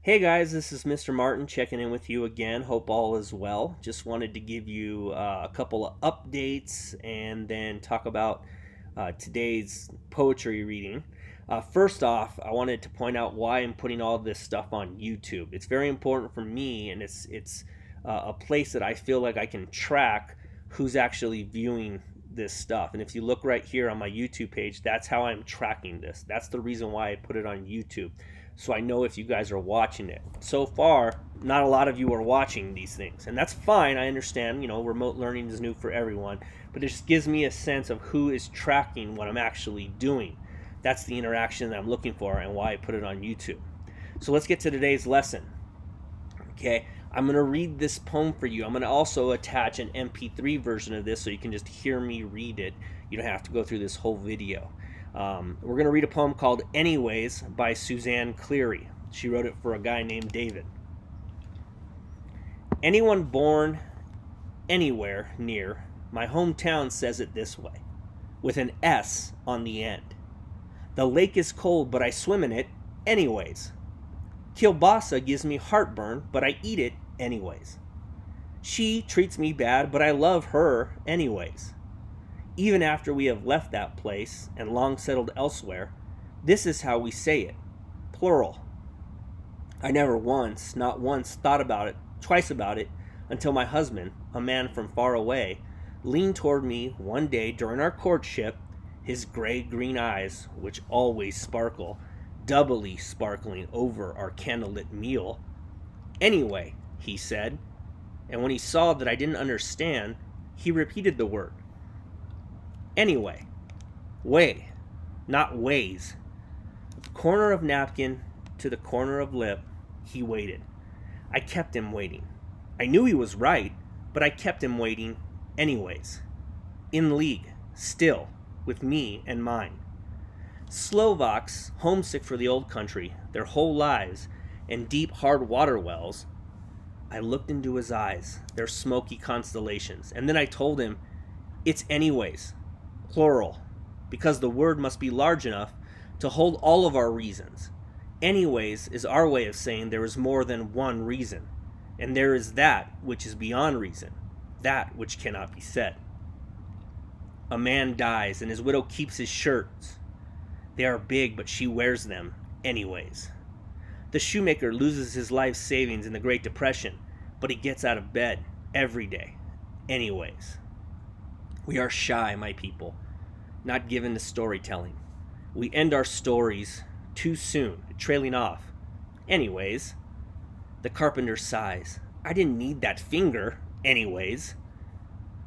Hey guys, this is Mr. Martin checking in with you again. Hope all is well. Just wanted to give you a couple of updates and then talk about today's poetry reading. First off, I wanted to point out why I'm putting all this stuff on YouTube. It's very important for me, and it's a place that I feel like I can track who's actually viewing this stuff. And if you look right here on my YouTube page, that's how I'm tracking this. That's the reason why I put it on YouTube, so I know if you guys are watching it. So far, not a lot of you are watching these things, and that's fine. I understand, remote learning is new for everyone, but it just gives me a sense of who is tracking what I'm actually doing. That's the interaction that I'm looking for and why I put it on YouTube. So let's get to today's lesson. Okay, I'm going to read this poem for you. I'm going to also attach an MP3 version of this so you can just hear me read it. You don't have to go through this whole video. We're going to read a poem called Anyways by Suzanne Cleary. She wrote it for a guy named David. Anyone born anywhere near my hometown says it this way, with an S on the end. The lake is cold, but I swim in it anyways. Kielbasa gives me heartburn, but I eat it anyways. She treats me bad, but I love her anyways. Even after we have left that place and long settled elsewhere, this is how we say it, plural. I never once, not once, thought about it, twice about it, until my husband, a man from far away, leaned toward me one day during our courtship, his gray-green eyes, which always sparkle, doubly sparkling over our candlelit meal. Anyway, he said, and when he saw that I didn't understand, he repeated the word. Anyway, way, not ways. Corner of napkin to the corner of lip, he waited. I kept him waiting. I knew he was right, but I kept him waiting anyways. In league, still, with me and mine. Slovaks, homesick for the old country, their whole lives, and deep, hard water wells. I looked into his eyes, their smoky constellations, and then I told him, it's anyways. Plural, because the word must be large enough to hold all of our reasons. Anyways is our way of saying there is more than one reason, and there is that which is beyond reason, that which cannot be said. A man dies and his widow keeps his shirts. They are big, but she wears them anyways. The shoemaker loses his life savings in the Great Depression, but he gets out of bed every day anyways. We are shy, my people, not given to storytelling. We end our stories too soon, trailing off. Anyways, the carpenter sighs. I didn't need that finger, anyways.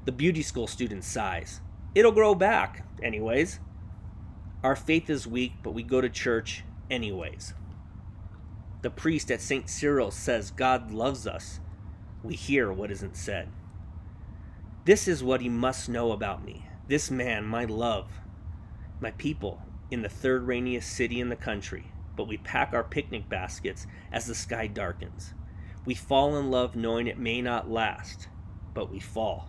The beauty school student sighs. It'll grow back, anyways. Our faith is weak, but we go to church anyways. The priest at St. Cyril's says God loves us. We hear what isn't said. This is what he must know about me, this man, my love, my people, in the third rainiest city in the country, but we pack our picnic baskets as the sky darkens. We fall in love knowing it may not last, but we fall.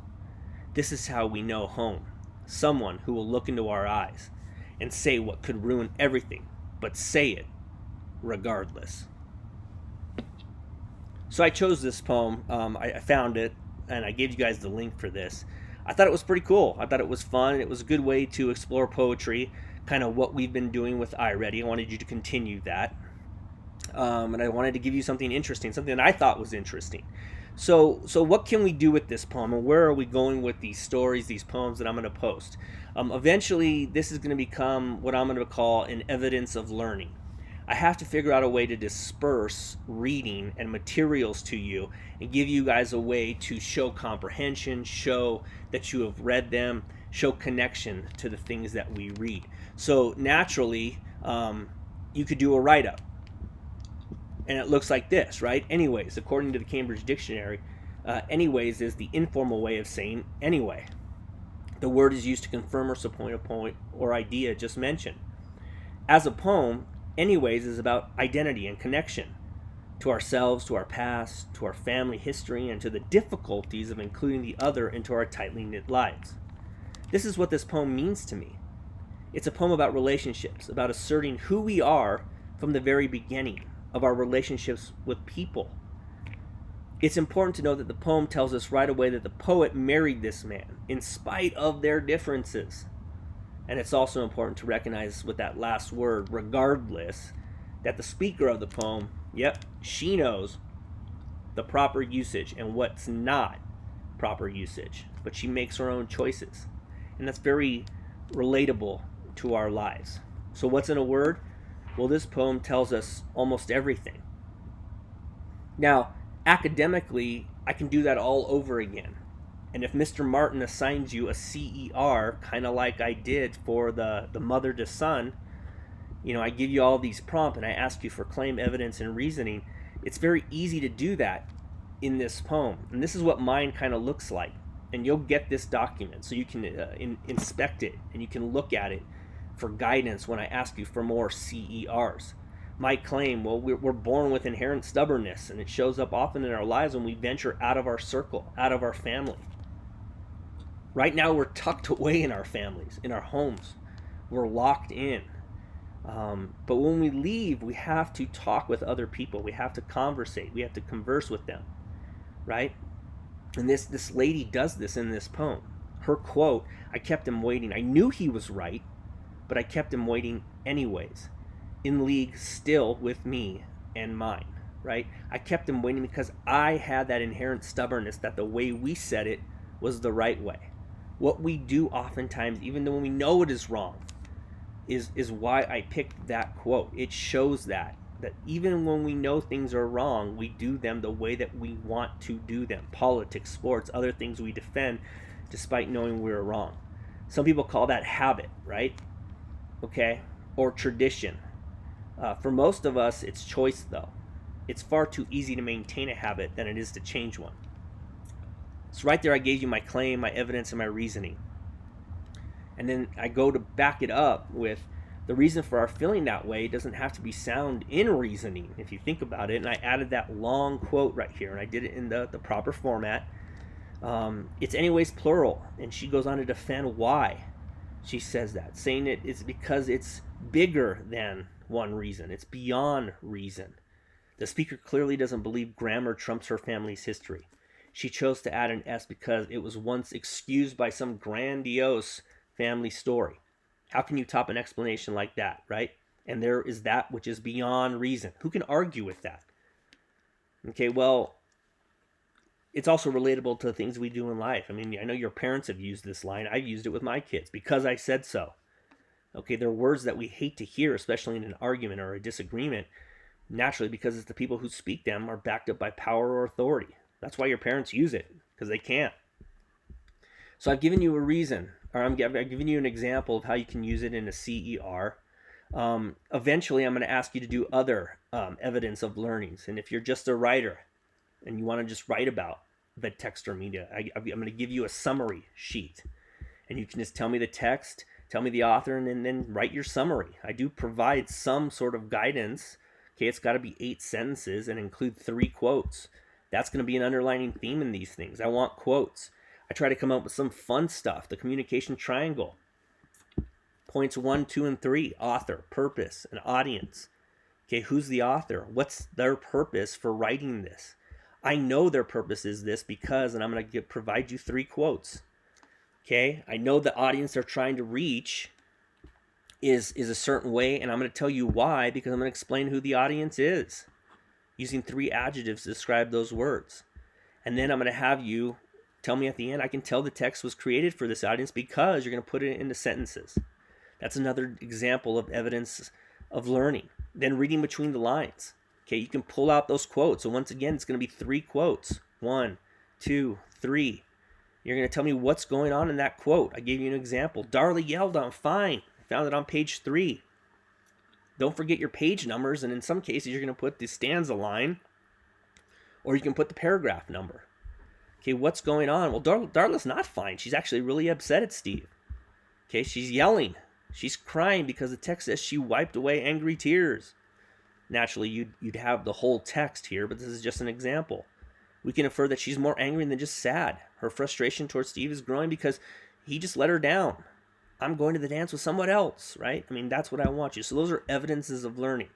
This is how we know home, someone who will look into our eyes and say what could ruin everything, but say it regardless. So I chose this poem, I found it, and I gave you guys the link for this. I thought it was pretty cool. I thought it was fun. It was a good way to explore poetry, kind of what we've been doing with iReady. I wanted you to continue that. And I wanted to give you something interesting, something that I thought was interesting. So what can we do with this poem, and where are we going with these stories, these poems that I'm going to post? Eventually, this is going to become what I'm going to call an evidence of learning. I have to figure out a way to disperse reading and materials to you and give you guys a way to show comprehension, show that you have read them, show connection to the things that we read. So naturally, you could do a write-up. And it looks like this, right? Anyways, according to the Cambridge Dictionary, anyways is the informal way of saying anyway. The word is used to confirm or support a point or idea just mentioned. As a poem, anyways is about identity and connection to ourselves, to our past, to our family history, and to the difficulties of including the other into our tightly knit lives. This is what this poem means to me. It's a poem about relationships, about asserting who we are from the very beginning, of our relationships with people. It's important to know that the poem tells us right away that the poet married this man in spite of their differences. And it's also important to recognize with that last word, regardless, that the speaker of the poem, yep, she knows the proper usage and what's not proper usage, but she makes her own choices. And that's very relatable to our lives. So what's in a word? Well, this poem tells us almost everything. Now, academically, I can do that all over again. And if Mr. Martin assigns you a CER, kind of like I did for the mother to son, I give you all these prompts and I ask you for claim, evidence, and reasoning. It's very easy to do that in this poem. And this is what mine kind of looks like. And you'll get this document so you can inspect it and you can look at it for guidance when I ask you for more CERs. My claim, well, we're born with inherent stubbornness, and it shows up often in our lives when we venture out of our circle, out of our family. Right now, we're tucked away in our families, in our homes. We're locked in. But when we leave, we have to talk with other people. We have to conversate. We have to converse with them, right? And this lady does this in this poem. Her quote, I kept him waiting. I knew he was right, but I kept him waiting anyways. In league still with me and mine, right? I kept him waiting because I had that inherent stubbornness that the way we said it was the right way. What we do oftentimes, even though when we know it is wrong, is why I picked that quote. It shows that even when we know things are wrong, we do them the way that we want to do them. Politics, sports, other things we defend despite knowing we're wrong. Some people call that habit, right? Okay? Or tradition. For most of us, it's choice, though. It's far too easy to maintain a habit than it is to change one. So right there, I gave you my claim, my evidence, and my reasoning. And then I go to back it up with the reason for our feeling that way doesn't have to be sound in reasoning, if you think about it. And I added that long quote right here, and I did it in the proper format. It's anyways plural, and she goes on to defend why she says that, saying it is because it's bigger than one reason. It's beyond reason. The speaker clearly doesn't believe grammar trumps her family's history. She chose to add an S because it was once excused by some grandiose family story. How can you top an explanation like that, right? And there is that which is beyond reason. Who can argue with that? Okay, well, it's also relatable to the things we do in life. I mean, I know your parents have used this line. I've used it with my kids because I said so. Okay, there are words that we hate to hear, especially in an argument or a disagreement, naturally because it's the people who speak them are backed up by power or authority. That's why your parents use it, because they can't. So I've given you a reason, or I've given you an example of how you can use it in a CER. Eventually, I'm going to ask you to do other evidence of learnings. And if you're just a writer and you want to just write about the text or media, I'm going to give you a summary sheet. And you can just tell me the text, tell me the author, and then write your summary. I do provide some sort of guidance. Okay, it's got to be 8 sentences and include 3 quotes. That's going to be an underlining theme in these things. I want quotes. I try to come up with some fun stuff. The communication triangle. Points 1, 2, and 3. Author, purpose, and audience. Okay, who's the author? What's their purpose for writing this? I know their purpose is this because, and I'm going to provide you 3 quotes. Okay, I know the audience they're trying to reach is a certain way, and I'm going to tell you why because I'm going to explain who the audience is using 3 adjectives to describe those words. And then I'm going to have you tell me at the end, I can tell the text was created for this audience because you're going to put it into sentences. That's another example of evidence of learning. Then reading between the lines. Okay, you can pull out those quotes. So once again, it's going to be 3 quotes. 1, 2, 3. You're going to tell me what's going on in that quote. I gave you an example. Darla yelled, I'm fine. I found it on page 3. Don't forget your page numbers, and in some cases, you're going to put the stanza line, or you can put the paragraph number. Okay, what's going on? Well, Darla's not fine. She's actually really upset at Steve. Okay, she's yelling. She's crying because the text says she wiped away angry tears. Naturally, you'd have the whole text here, but this is just an example. We can infer that she's more angry than just sad. Her frustration towards Steve is growing because he just let her down. I'm going to the dance with someone else, right? I mean, that's what I want you. So those are evidences of learning.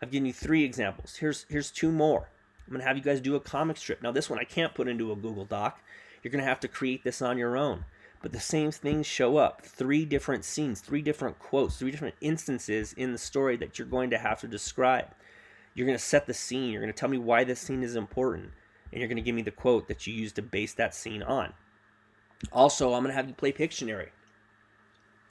I've given you 3 examples. Here's 2 more. I'm going to have you guys do a comic strip. Now, this one I can't put into a Google Doc. You're going to have to create this on your own. But the same things show up. 3 different scenes, 3 different quotes, 3 different instances in the story that you're going to have to describe. You're going to set the scene. You're going to tell me why this scene is important. And you're going to give me the quote that you use to base that scene on. Also, I'm going to have you play Pictionary.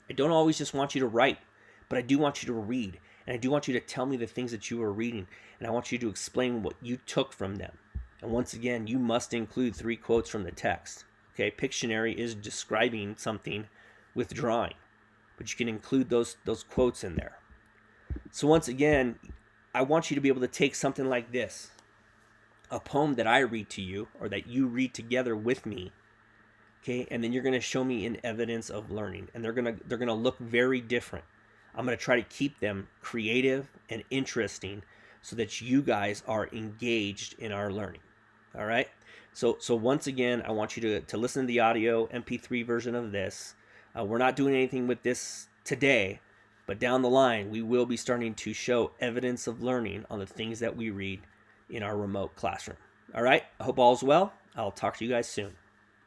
I don't always just want you to write, but I do want you to read. And I do want you to tell me the things that you are reading. And I want you to explain what you took from them. And once again, you must include 3 quotes from the text. Okay, Pictionary is describing something with drawing. But you can include those quotes in there. So once again, I want you to be able to take something like this. A poem that I read to you, or that you read together with me. Okay, and then you're going to show me an evidence of learning. And they're going to look very different. I'm going to try to keep them creative and interesting so that you guys are engaged in our learning. All right? So once again, I want you to listen to the audio MP3 version of this. We're not doing anything with this today, but down the line, we will be starting to show evidence of learning on the things that we read in our remote classroom. All right? I hope all's well. I'll talk to you guys soon.